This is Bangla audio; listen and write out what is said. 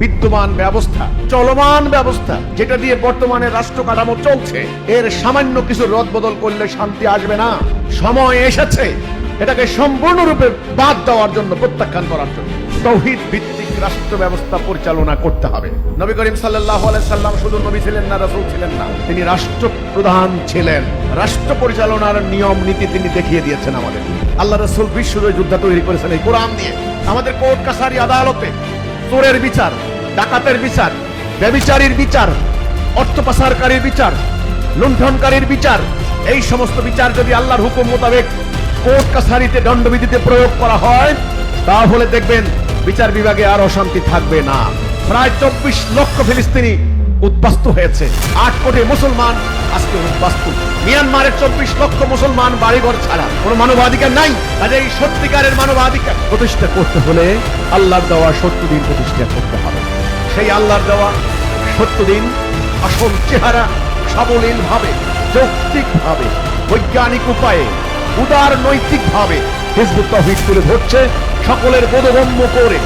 বিদ্যমান ব্যবস্থা, চলমান ব্যবস্থা, যেটা দিয়ে বর্তমানে রাষ্ট্র কাঠামো চলছে, এর সামান্য কিছু রদবদল করলে শান্তি আসবে না। সময় এসেছে এটাকে সম্পূর্ণরূপে বাদ দেওয়ার জন্য, প্রত্যাখ্যান করার জন্য তাওহীদ ভিত্তিক রাষ্ট্র ব্যবস্থা পরিচালনা করতে হবে। নবী করিম সাল্লাল্লাহু আলাইহি সাল্লাম শুধু নবী ছিলেন না, রাসূল ছিলেন না, তিনি রাষ্ট্রপ্রধান ছিলেন। রাষ্ট্র পরিচালনার নিয়ম নীতি তিনি দেখিয়ে দিয়েছেন আমাদের। আল্লাহ রাসূল বিশ্বজয় যোদ্ধা তৈরি করেছেন এই কোরআন দিয়ে। আমাদের কোর্ট কাছারি আদালতে চোরের বিচার, ডাকাতের বিচার, ব্যভিচারীর বিচার, অর্থ পাচারকারীর বিচার, লুণ্ঠনকারীর বিচার, এই সমস্ত বিচার যদি আল্লাহর হুকুম মোতাবেক কোর্ট কাছারিতে দণ্ডবিধিতে প্রয়োগ করা হয়, তাহলে দেখবেন বিচার বিভাগে আর অশান্তি থাকবে না। প্রায় 24 লক্ষ ফিলিস্তিনি উদ্বাস্তু হয়েছে, 8 কোটি মুসলমান আজকে উদ্বাস্তু। মিয়ানমারের 24 লক্ষ মুসলমান বাড়িঘর ছাড়া, কোনো মানবাধিকার নাই। কাজে এই সত্যিকারের মানবাধিকার প্রতিষ্ঠা করতে হলে আল্লাহর দেওয়া 70 দিন প্রতিষ্ঠা করতে হবে। সেই আল্লাহর দেওয়া 70 দিন আসল চেহারা সাবলীল ভাবে, যৌক্তিক ভাবে, বৈজ্ঞানিক উপায়ে, উদার নৈতিক ভাবে হিজবুত তাওহীদ তুলে ধরছে, সকলের বোধগম্য করে